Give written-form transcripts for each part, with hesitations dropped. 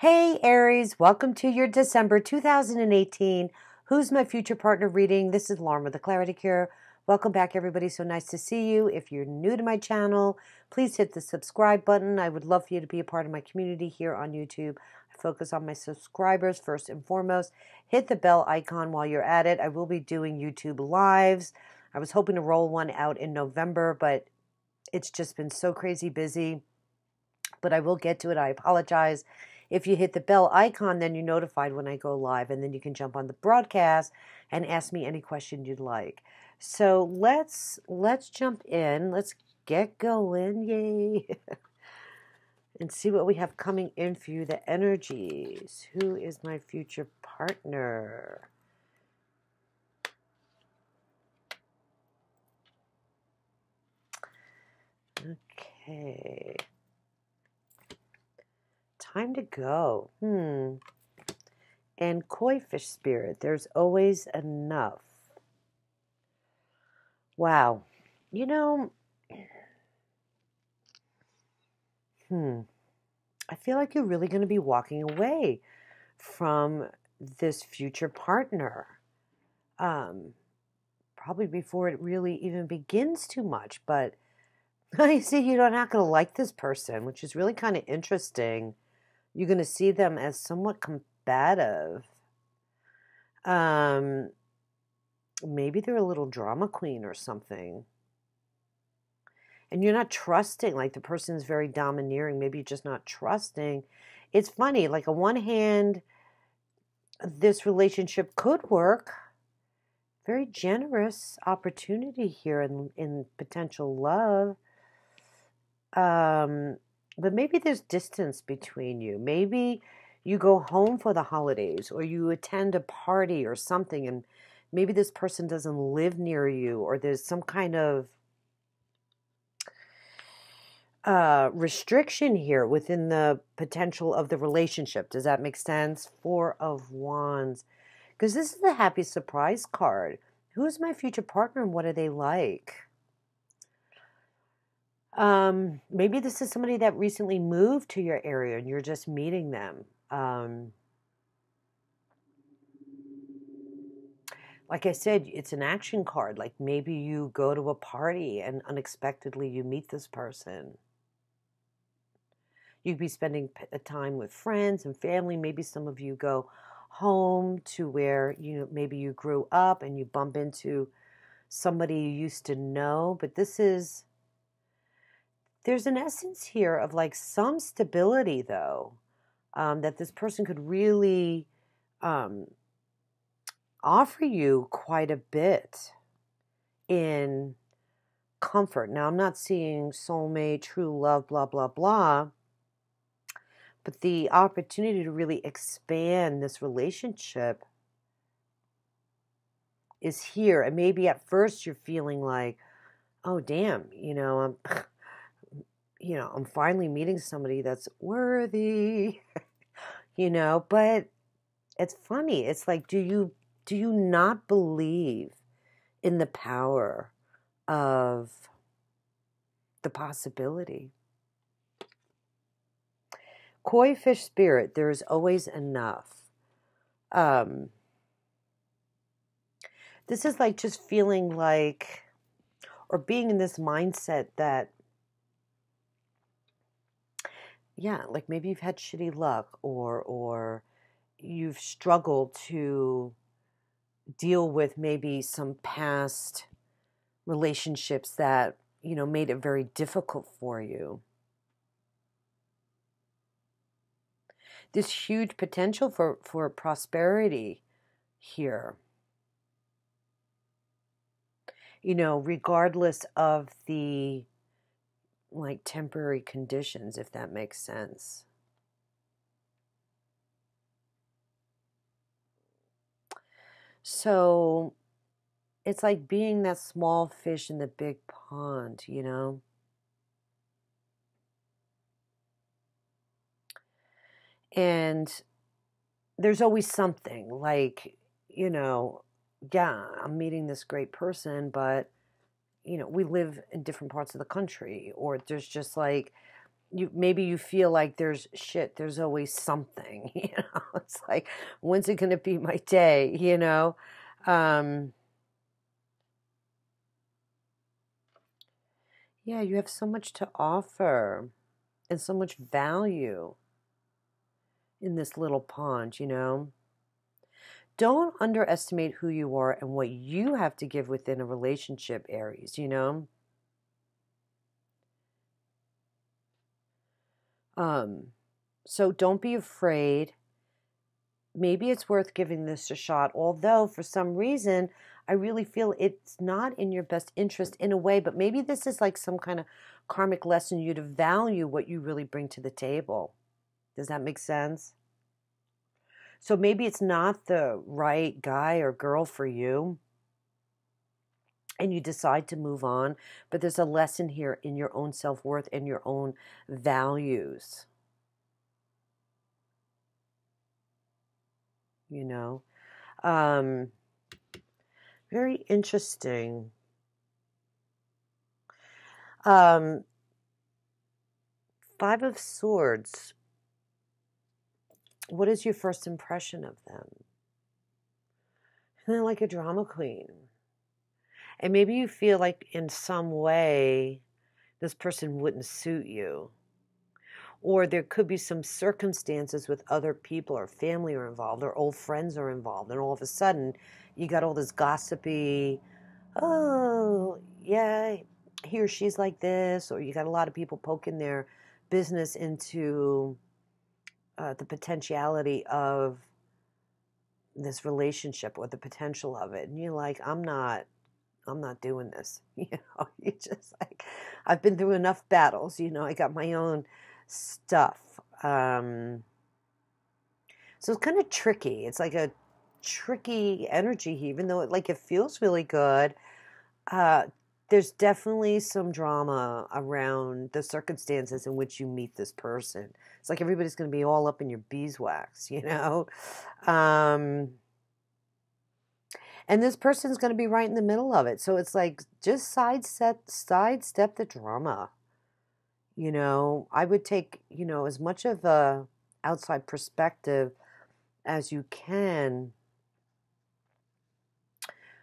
Hey Aries, welcome to your December 2018 Who's My Future Partner reading. This is Lauren with the Clarity Cure. Welcome back, everybody. So nice to see you. If you're new to my channel, please hit the subscribe button. I would love for you to be a part of my community here on YouTube. I focus on my subscribers first and foremost. Hit the bell icon while you're at it. I will be doing YouTube lives. I was hoping to roll one out in November, but it's just been so crazy busy. But I will get to it. I apologize. If you hit the bell icon, then you're notified when I go live, and then you can jump on the broadcast and ask me any question you'd like. So let's jump in. Let's get going. Yay. And see what we have coming in for you, the energies. Who is my future partner? Okay. Time to go. And Koifish spirit, there's always enough. Wow. You know, I feel like you're really going to be walking away from this future partner. Probably before it really even begins too much. But I see you're not going to like this person, which is really kind of interesting. You're going to see them as somewhat combative. Maybe they're a little drama queen or something. And you're not trusting, like the person is very domineering. Maybe you're just not trusting. It's funny, like on one hand, this relationship could work. Very generous opportunity here in potential love. But maybe there's distance between you. Maybe you go home for the holidays or you attend a party or something, and maybe this person doesn't live near you, or there's some kind of restriction here within the potential of the relationship. Does that make sense? Four of Wands. Because this is the happy surprise card. Who is my future partner and what are they like? Maybe this is somebody that recently moved to your area and you're just meeting them. Like I said, it's an action card. Like maybe you go to a party and unexpectedly you meet this person. You'd be spending time with friends and family. Maybe some of you go home to where maybe you grew up and you bump into somebody you used to know. But there's an essence here of like some stability, though, that this person could really offer you quite a bit in comfort. Now, I'm not seeing soulmate, true love, blah, blah, blah, but the opportunity to really expand this relationship is here. And maybe at first you're feeling like, oh, damn, I'm finally meeting somebody that's worthy, but it's funny. It's like, do you not believe in the power of the possibility? Koifish spirit, there's always enough. This is like just feeling like, or being in this mindset that, yeah, like maybe you've had shitty luck or you've struggled to deal with maybe some past relationships that, made it very difficult for you. This huge potential for prosperity here. Regardless of the like temporary conditions, if that makes sense. So it's like being that small fish in the big pond, And there's always something like, yeah, I'm meeting this great person, but, we live in different parts of the country, or there's just like, maybe you feel like there's always something, it's like, when's it going to be my day, um yeah, you have so much to offer and so much value in this little pond. Don't underestimate who you are and what you have to give within a relationship, Aries. So don't be afraid. Maybe it's worth giving this a shot, although for some reason I really feel it's not in your best interest in a way, but maybe this is like some kind of karmic lesson you to value what you really bring to the table. Does that make sense? So maybe it's not the right guy or girl for you, and you decide to move on, but there's a lesson here in your own self-worth and your own values. you know. Um, Very interesting. Um, Five of Swords. What is your first impression of them? They're like a drama queen. And maybe you feel like in some way this person wouldn't suit you. Or there could be some circumstances with other people or family are involved or old friends are involved. And all of a sudden you got all this gossipy, oh, yeah, he or she's like this. Or you got a lot of people poking their business into the potentiality of this relationship or the potential of it. And you're like, I'm not doing this. You just like, I've been through enough battles, I got my own stuff. So it's kind of tricky. It's like a tricky energy, even though it feels really good. There's definitely some drama around the circumstances in which you meet this person. It's like everybody's going to be all up in your beeswax. And this person's going to be right in the middle of it. So it's like, just sidestep the drama. I would take, as much of a outside perspective as you can.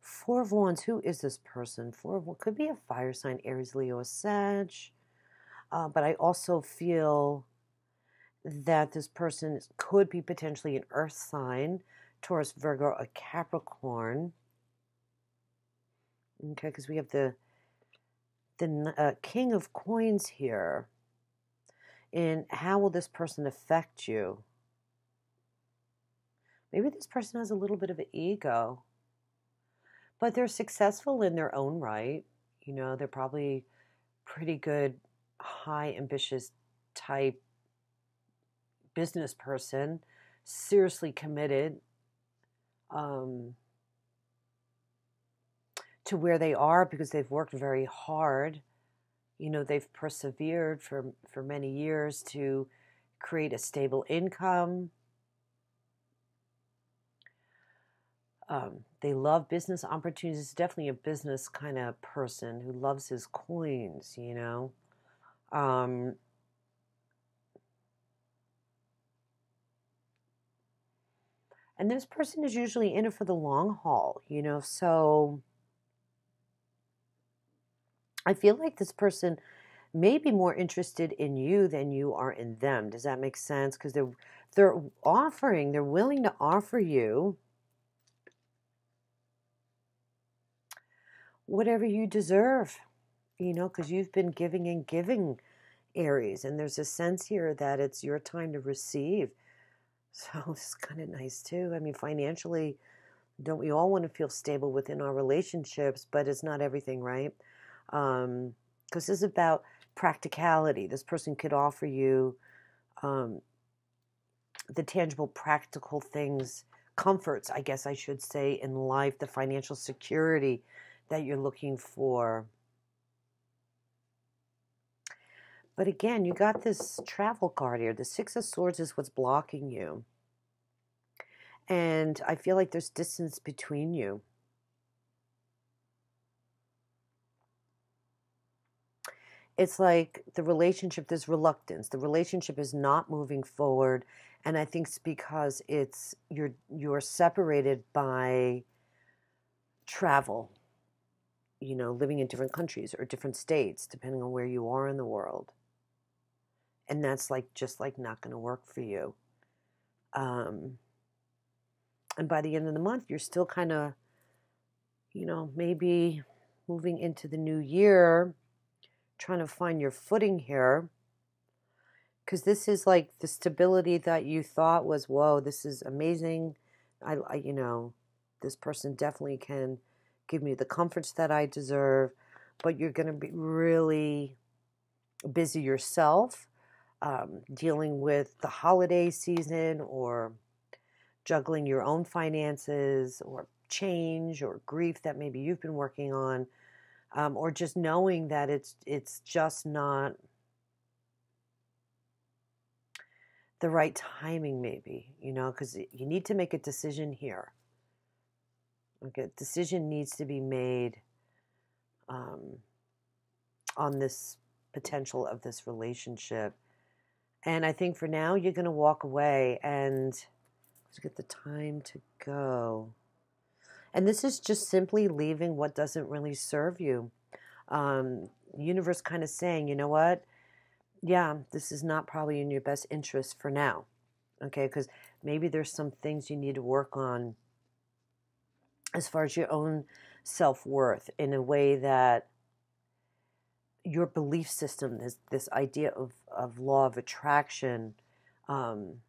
Four of Wands, who is this person? Four of Wands could be a fire sign, Aries, Leo, or Sag. But I also feel that this person could be potentially an earth sign, Taurus, Virgo, or Capricorn. Okay, because we have the King of Coins here. And how will this person affect you? Maybe this person has a little bit of an ego, but they're successful in their own right. They're probably pretty good, high ambitious type business person, seriously committed to where they are because they've worked very hard. They've persevered for many years to create a stable income. They love business opportunities. It's definitely a business kind of person who loves his coins, and this person is usually in it for the long haul, so I feel like this person may be more interested in you than you are in them. Does that make sense? Because they're willing to offer you whatever you deserve, because you've been giving and giving, Aries, and there's a sense here that it's your time to receive. So it's kind of nice too. I mean, financially, don't we all want to feel stable within our relationships, but it's not everything, right? Because this is about practicality. This person could offer you the tangible, practical things, comforts, I guess I should say, in life, the financial security that you're looking for. But again, you got this travel card here. The Six of Swords is what's blocking you. And I feel like there's distance between you. it's like the relationship, there's reluctance. The relationship is not moving forward. And I think it's because you're separated by travel, living in different countries or different states, depending on where you are in the world. And that's just not going to work for you. And by the end of the month, you're still kind of, maybe moving into the new year, trying to find your footing here. Because this is like the stability that you thought was, whoa, this is amazing. This person definitely can give me the comforts that I deserve. But you're going to be really busy yourself, dealing with the holiday season or juggling your own finances or change or grief that maybe you've been working on, or just knowing that it's just not the right timing, maybe, because you need to make a decision here. Okay, a decision needs to be made on this potential of this relationship. And I think for now, you're going to walk away and let's get the time to go. And this is just simply leaving what doesn't really serve you. Universe kind of saying, you know what? Yeah, this is not probably in your best interest for now. Okay, because maybe there's some things you need to work on as far as your own self-worth in a way that your belief system, this idea of law of attraction, kind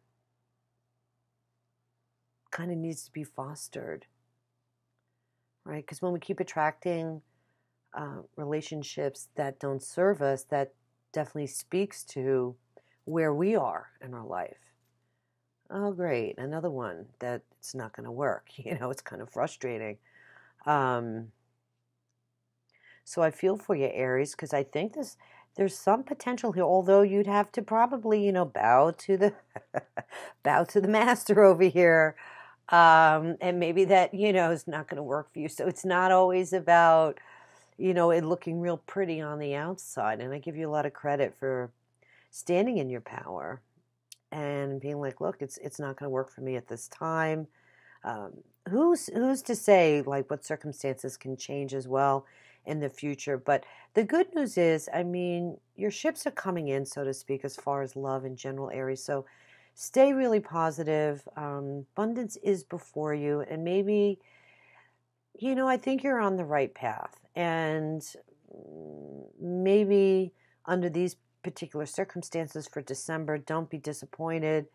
of needs to be fostered, right? Because when we keep attracting relationships that don't serve us, that definitely speaks to where we are in our life. Oh, great, another one that it's not going to work. It's kind of frustrating. So I feel for you, Aries, because I think there's some potential here. Although you'd have to probably, bow to the bow to the master over here, and maybe that is not going to work for you. So it's not always about it looking real pretty on the outside. And I give you a lot of credit for standing in your power and being like, look, it's not going to work for me at this time. Who's to say like what circumstances can change as well in the future? But the good news is, I mean, your ships are coming in, so to speak, as far as love in general, Aries. So stay really positive. Abundance is before you, and maybe, I think you're on the right path. And maybe under these particular circumstances for December, don't be disappointed.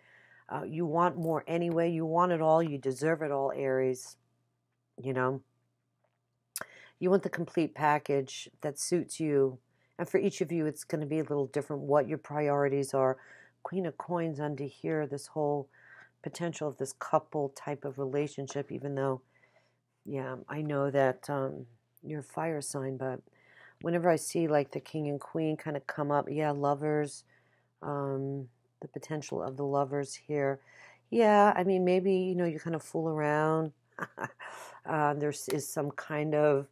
You want more anyway. You want it all. You deserve it all, Aries. You want the complete package that suits you. And for each of you, it's going to be a little different what your priorities are. Queen of Coins under here, this whole potential of this couple type of relationship, even though, yeah, I know that you're a fire sign, but whenever I see like the King and Queen kind of come up, yeah, lovers, the potential of the lovers here. Yeah, I mean, maybe, you kind of fool around. There is some kind of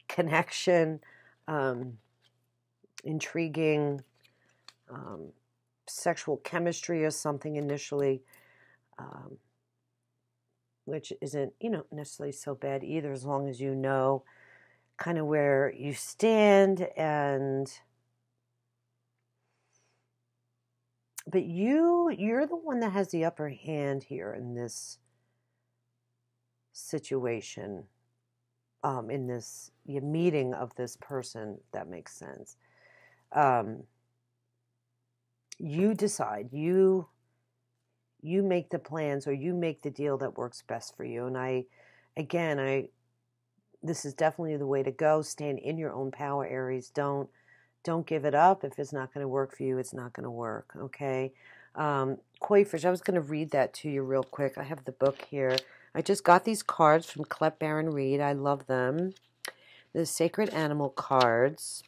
connection, intriguing, sexual chemistry or something initially, which isn't, necessarily so bad either, as long as you know kind of where you stand. But you're the one that has the upper hand here in this situation, in this meeting of this person, if that makes sense. You decide, you make the plans, or you make the deal that works best for you. And this is definitely the way to go. Stand in your own power, Aries. Don't give it up. If it's not going to work for you, it's not going to work, okay? Koifish, I was going to read that to you real quick. I have the book here. I just got these cards from Clep Baron Reed. I love them. The Sacred Animal cards.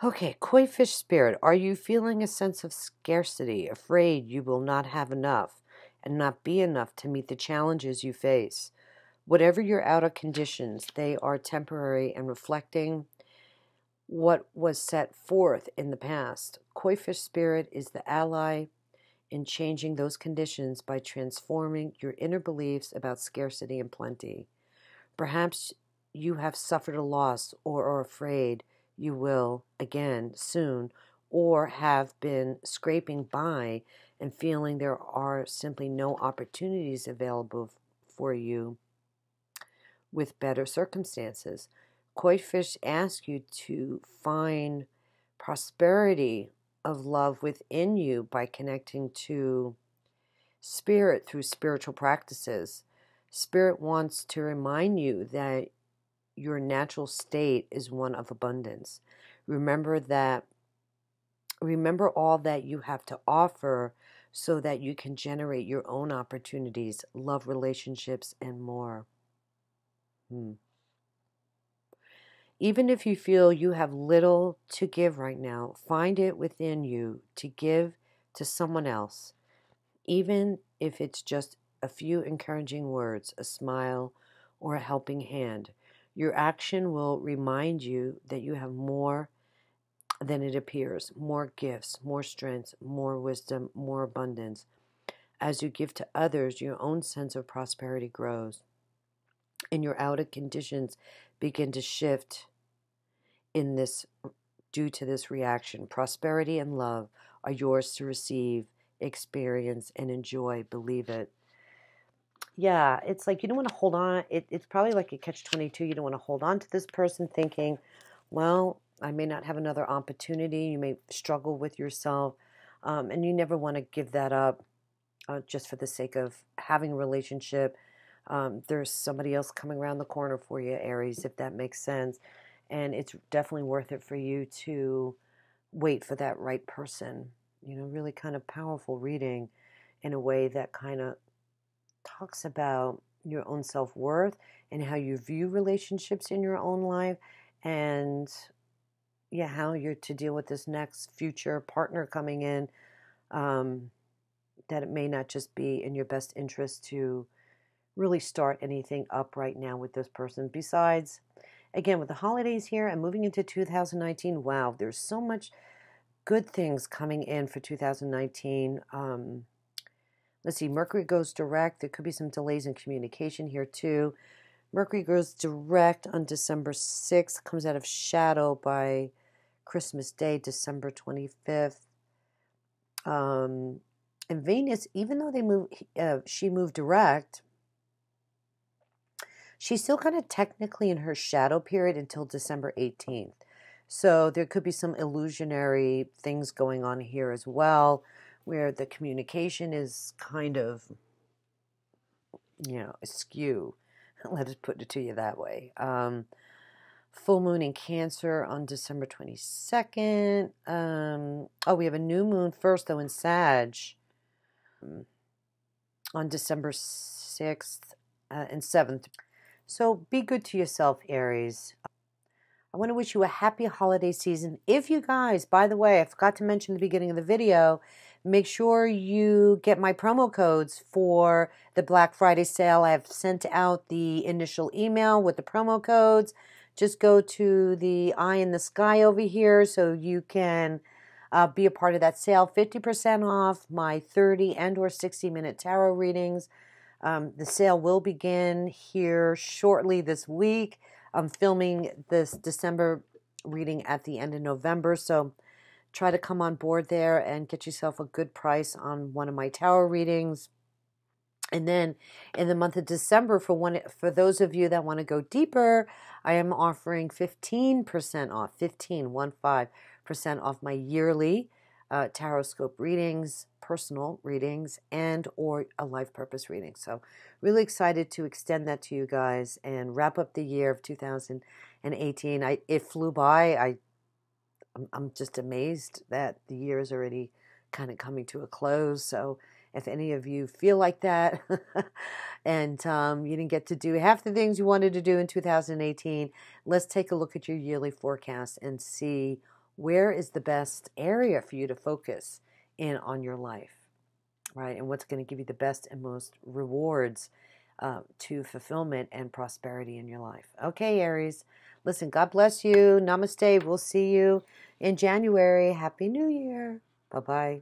Okay, Koifish Spirit, are you feeling a sense of scarcity, afraid you will not have enough and not be enough to meet the challenges you face? Whatever your outer conditions, they are temporary and reflecting what was set forth in the past. Koifish spirit is the ally in changing those conditions by transforming your inner beliefs about scarcity and plenty. Perhaps you have suffered a loss or are afraid you will again soon, or have been scraping by and feeling there are simply no opportunities available for you with better circumstances. Koifish asks you to find prosperity of love within you by connecting to Spirit through spiritual practices. Spirit wants to remind you that your natural state is one of abundance. Remember all that you have to offer so that you can generate your own opportunities, love relationships, and more. Even if you feel you have little to give right now, find it within you to give to someone else, even if it's just a few encouraging words, a smile, or a helping hand. Your action will remind you that you have more than it appears, more gifts, more strength, more wisdom, more abundance. As you give to others, your own sense of prosperity grows, and your outer conditions begin to shift in this due to this reaction. Prosperity and love are yours to receive, experience, and enjoy. Believe it. Yeah, it's like you don't want to hold on. It's probably like a catch-22. You don't want to hold on to this person thinking, well, I may not have another opportunity. You may struggle with yourself, and you never want to give that up just for the sake of having a relationship. There's somebody else coming around the corner for you, Aries, if that makes sense. And it's definitely worth it for you to wait for that right person. You know, really kind of powerful reading in a way that kind of talks about your own self-worth and how you view relationships in your own life, and yeah, how you're to deal with this next future partner coming in, that it may not just be in your best interest to really start anything up right now with this person. Besides, again, with the holidays here and moving into 2019, wow, there's so much good things coming in for 2019. Let's see, Mercury goes direct. There could be some delays in communication here too. Mercury goes direct on December 6th, comes out of shadow by Christmas Day, December 25th. And Venus, even though she moved direct, she's still kind of technically in her shadow period until December 18th. So there could be some illusionary things going on here as well, where the communication is kind of, askew. Let us put it to you that way. Full moon in Cancer on December 22nd. We have a new moon first, though, in Sag on December 6th and 7th. So be good to yourself, Aries. I want to wish you a happy holiday season. If you guys, by the way, I forgot to mention at the beginning of the video, make sure you get my promo codes for the Black Friday sale. I have sent out the initial email with the promo codes. Just go to the eye in the sky over here so you can be a part of that sale. 50% off my 30 and or 60-minute tarot readings. The sale will begin here shortly this week. I'm filming this December reading at the end of November, so try to come on board there and get yourself a good price on one of my tarot readings. And then in the month of December, for those of you that want to go deeper, I am offering 15% off, 15% off my yearly Taroscope readings, personal readings, and or a life purpose reading. So really excited to extend that to you guys and wrap up the year of 2018. It flew by. I'm just amazed that the year is already kind of coming to a close. So if any of you feel like that and you didn't get to do half the things you wanted to do in 2018, let's take a look at your yearly forecast and see where is the best area for you to focus in on your life, right? And what's going to give you the best and most rewards to fulfillment and prosperity in your life. Okay, Aries. Listen, God bless you. Namaste. We'll see you in January. Happy New Year. Bye-bye.